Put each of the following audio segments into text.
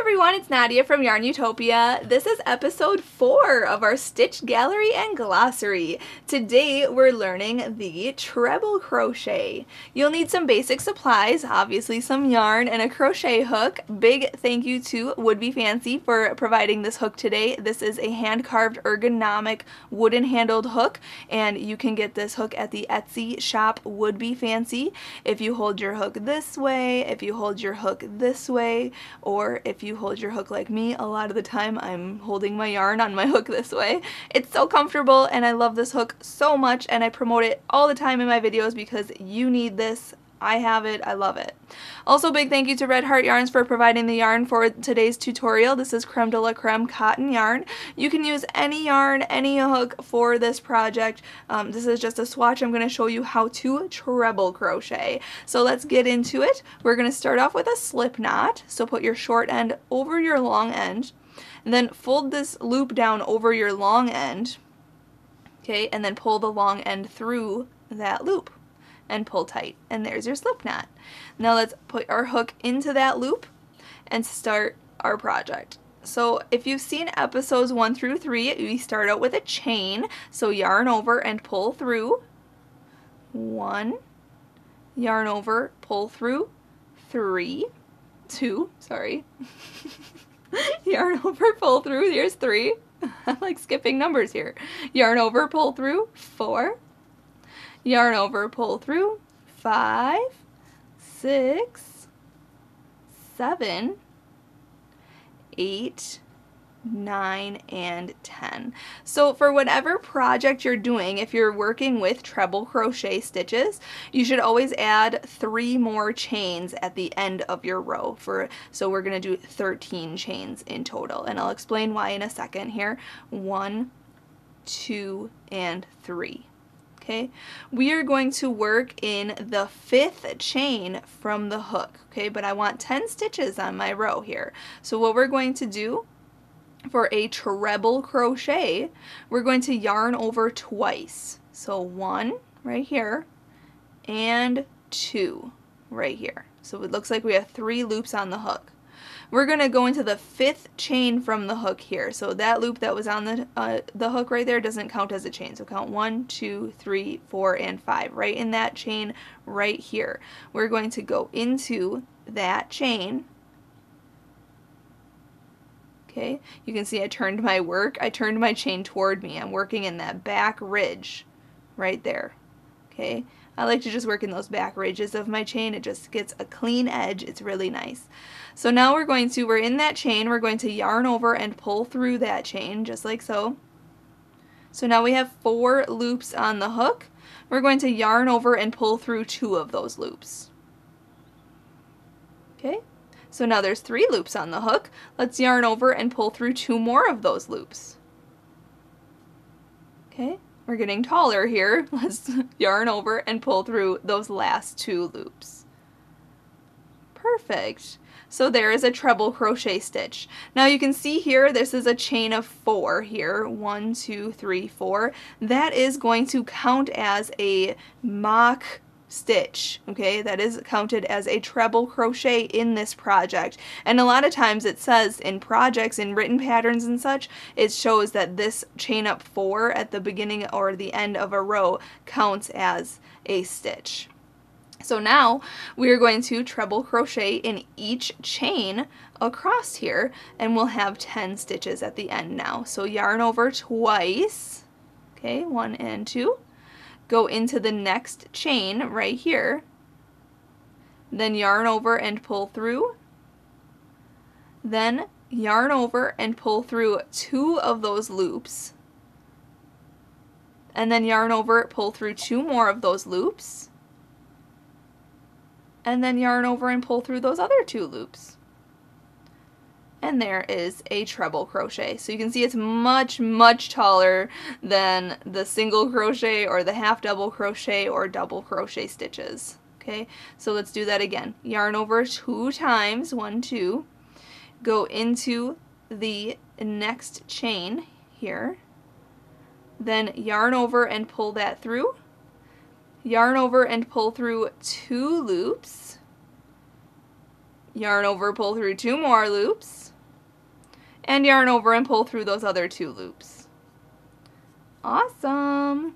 everyone, it's Nadia from YARNutopia. This is episode 4 of our Stitch Gallery and Glossary. Today we're learning the treble crochet. You'll need some basic supplies, obviously some yarn and a crochet hook. Big thank you to Would Be Fancy for providing this hook today. This is a hand-carved ergonomic wooden handled hook, and you can get this hook at the Etsy shop Would Be Fancy. If you hold your hook this way, if you hold your hook this way, or if you hold your hook like me, a lot of the time I'm holding my yarn on my hook this way. It's so comfortable and I love this hook so much, and I promote it all the time in my videos because you need this. I have it. I love it. Also, big thank you to Red Heart Yarns for providing the yarn for today's tutorial. This is Creme de la Creme cotton yarn. You can use any yarn, any hook for this project. This is just a swatch. I'm going to show you how to treble crochet. So let's get into it. We're going to start off with a slip knot. So put your short end over your long end, and then fold this loop down over your long end. Okay, and then pull the long end through that loop and pull tight, and there's your slip knot. Now let's put our hook into that loop and start our project. So if you've seen episodes 1 through 3, we start out with a chain. So yarn over and pull through 1, yarn over, pull through 2, sorry. Yarn over, pull through, here's 3. I'm like skipping numbers here. Yarn over, pull through 4, yarn over, pull through 5, 6, 7, 8, 9, and 10. So for whatever project you're doing, if you're working with treble crochet stitches, you should always add 3 more chains at the end of your row. So we're going to do 13 chains in total, and I'll explain why in a second here. 1, 2, and 3. Okay, we are going to work in the 5th chain from the hook, okay, but I want 10 stitches on my row here. So what we're going to do for a treble crochet, we're going to yarn over twice. So 1 right here and 2 right here. So it looks like we have 3 loops on the hook. We're going to go into the 5th chain from the hook here. So that loop that was on the hook right there doesn't count as a chain. So count 1, 2, 3, 4, and 5. Right in that chain right here. We're going to go into that chain. Okay, you can see I turned my chain toward me. I'm working in that back ridge right there. Okay, I like to just work in those back ridges of my chain. It just gets a clean edge. It's really nice. So now we're in that chain. We're going to yarn over and pull through that chain just like so. So now we have 4 loops on the hook. We're going to yarn over and pull through 2 of those loops. Okay, so now there's 3 loops on the hook. Let's yarn over and pull through 2 more of those loops. Okay, we're getting taller here. Let's yarn over and pull through those last 2 loops. Perfect. So there is a treble crochet stitch. Now you can see here, this is a chain of 4 here. 1, 2, 3, 4. That is going to count as a mock stitch, okay? That is counted as a treble crochet in this project. And a lot of times it says in projects, in written patterns and such, it shows that this chain up 4 at the beginning or the end of a row counts as a stitch. So now we are going to treble crochet in each chain across here, and we'll have 10 stitches at the end now. So yarn over twice, okay, 1 and 2. Go into the next chain right here, then yarn over and pull through, then yarn over and pull through 2 of those loops, and then yarn over, pull through 2 more of those loops, and then yarn over and pull through those other 2 loops. And there is a treble crochet. So you can see it's much, much taller than the single crochet or the half double crochet or double crochet stitches. Okay, so let's do that again. Yarn over 2 times, 1, 2, go into the next chain here, then yarn over and pull that through, yarn over and pull through 2 loops, yarn over, pull through 2 more loops, and yarn over and pull through those other 2 loops. Awesome.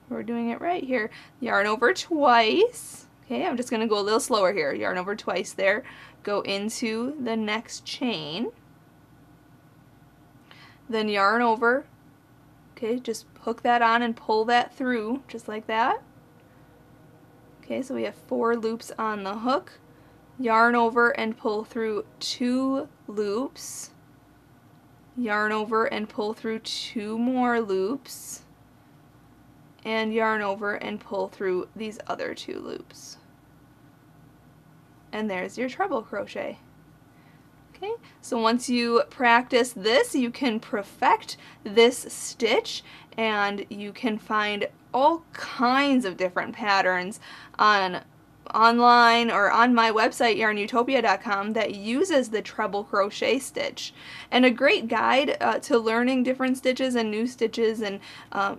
We're doing it right here. Yarn over twice. Okay, I'm just going to go a little slower here. Yarn over twice there. Go into the next chain. Then yarn over. Okay, just hook that on and pull that through just like that. Okay, so we have 4 loops on the hook. Yarn over and pull through 2 loops. Yarn over and pull through 2 more loops. And yarn over and pull through these other 2 loops. And there's your treble crochet. Okay, so once you practice this, you can perfect this stitch, and you can find all kinds of different patterns online or on my website YARNutopia.com that uses the treble crochet stitch. And a great guide to learning different stitches and new stitches and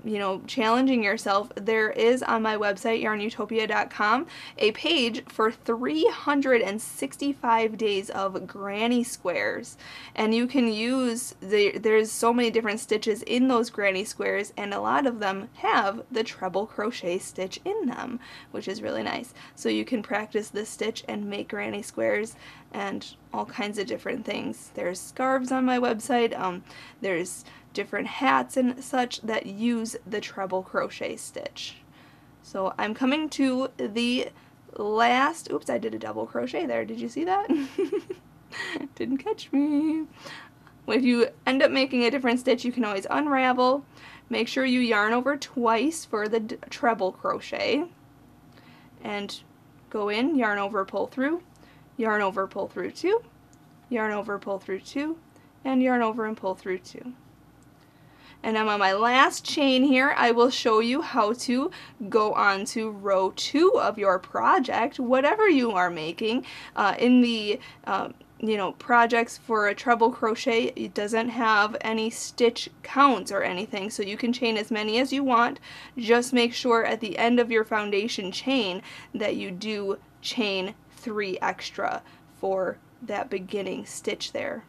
you know, challenging yourself, there is on my website YARNutopia.com a page for 365 days of granny squares, and you can use there's so many different stitches in those granny squares, and a lot of them have the treble crochet stitch in them, which is really nice. So you can practice this stitch and make granny squares and all kinds of different things. There's scarves on my website, there's different hats and such that use the treble crochet stitch. So I'm coming to the last, oops, I did a double crochet there, did you see that? Didn't catch me. If you end up making a different stitch, you can always unravel. Make sure you yarn over twice for the treble crochet, and go in, yarn over, pull through, yarn over, pull through 2, yarn over, pull through 2, and yarn over and pull through 2. And I'm on my last chain here. I will show you how to go on to row 2 of your project, whatever you are making. In the you know, projects for a treble crochet, it doesn't have any stitch counts or anything, so you can chain as many as you want. Just make sure at the end of your foundation chain that you do chain 3 extra for that beginning stitch there.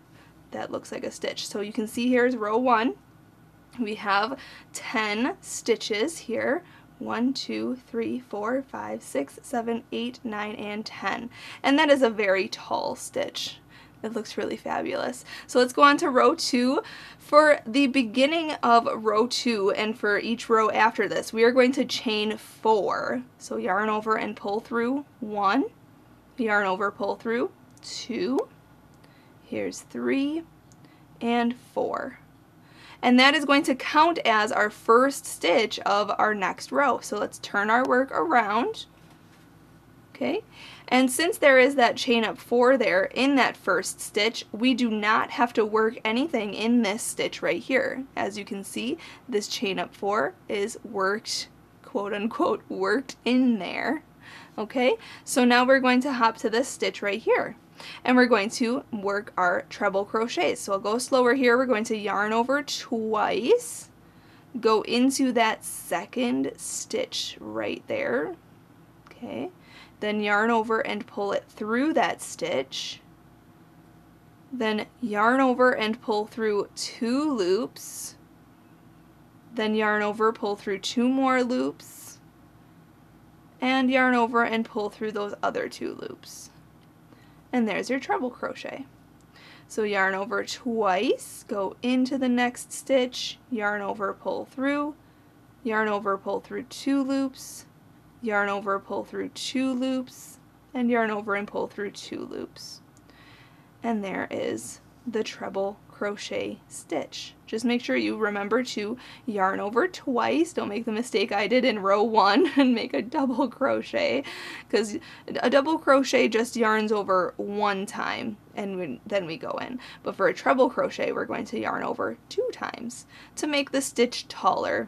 That looks like a stitch. So you can see here's row 1. We have 10 stitches here. 1, 2, 3, 4, 5, 6, 7, 8, 9, and 10. And that is a very tall stitch. It looks really fabulous. So let's go on to row 2. For the beginning of row 2 and for each row after this, we are going to chain 4. So yarn over and pull through 1, yarn over, pull through 2, here's 3, and 4. And that is going to count as our first stitch of our next row. So let's turn our work around. Okay, and since there is that chain up 4 there in that first stitch, we do not have to work anything in this stitch right here. As you can see, this chain up 4 is worked, quote unquote, worked in there. Okay, so now we're going to hop to this stitch right here, and we're going to work our treble crochets. So I'll go slower here. We're going to yarn over twice, go into that second stitch right there. Okay, then yarn over and pull it through that stitch, then yarn over and pull through 2 loops, then yarn over, pull through 2 more loops, and yarn over and pull through those other 2 loops. And there's your treble crochet. So yarn over twice, go into the next stitch, yarn over, pull through, yarn over, pull through 2 loops, yarn over, pull through 2 loops, and yarn over and pull through 2 loops. And there is the treble crochet stitch. Just make sure you remember to yarn over twice. Don't make the mistake I did in row 1 and make a double crochet, because a double crochet just yarns over 1 time and then we go in. But for a treble crochet, we're going to yarn over 2 times to make the stitch taller.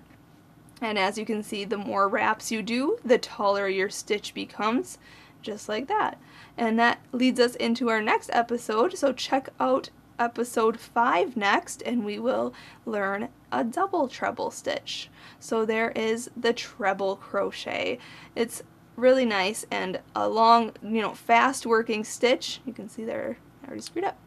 And as you can see, the more wraps you do, the taller your stitch becomes, just like that. And that leads us into our next episode, so check out episode 5 next, and we will learn a double treble stitch. So there is the treble crochet. It's really nice and a long, fast working stitch. You can see there I already screwed up.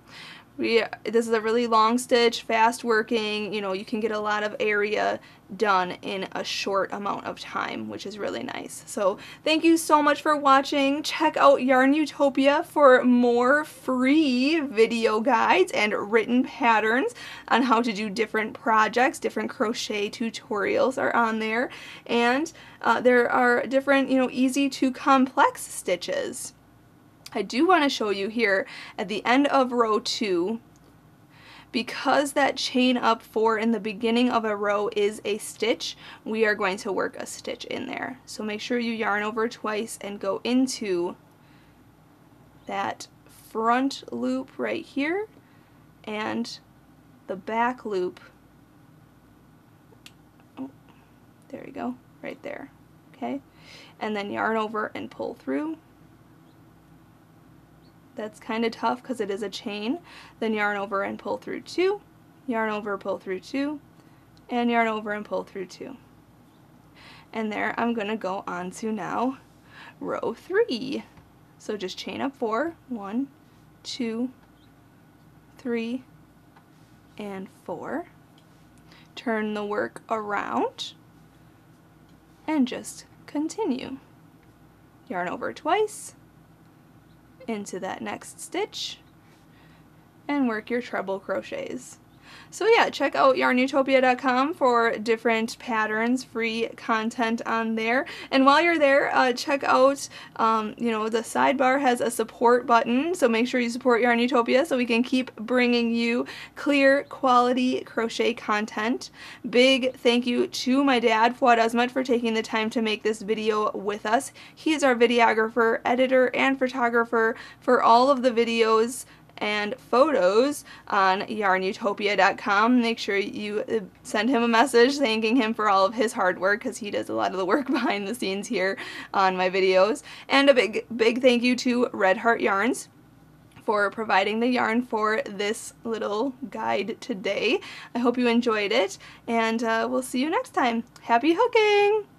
This is a really long stitch, fast working, you know, you can get a lot of area done in a short amount of time, which is really nice. So thank you so much for watching. Check out YARNutopia for more free video guides and written patterns on how to do different projects. Different crochet tutorials are on there, and there are different, you know, easy to complex stitches. I do want to show you here at the end of row 2, because that chain up 4 in the beginning of a row is a stitch, we are going to work a stitch in there. So make sure you yarn over twice and go into that front loop right here and the back loop, oh, there you go, right there, okay? And then yarn over and pull through. That's kind of tough because it is a chain. Then yarn over and pull through 2, yarn over, pull through 2, and yarn over and pull through 2. And there I'm going to go on to now row 3. So just chain up 4, 1, 2, 3, and 4. Turn the work around and just continue. Yarn over twice into that next stitch and work your treble crochets. So yeah, check out YARNutopia.com for different patterns, free content on there. And while you're there, check out, you know, the sidebar has a support button, so make sure you support YARNutopia so we can keep bringing you clear, quality crochet content. Big thank you to my dad, Fuad Azmat, for taking the time to make this video with us. He's our videographer, editor, and photographer for all of the videos and photos on YARNutopia.com. Make sure you send him a message thanking him for all of his hard work, because he does a lot of the work behind the scenes here on my videos. And a big thank you to Red Heart Yarns for providing the yarn for this little guide today. I hope you enjoyed it, and we'll see you next time. Happy hooking!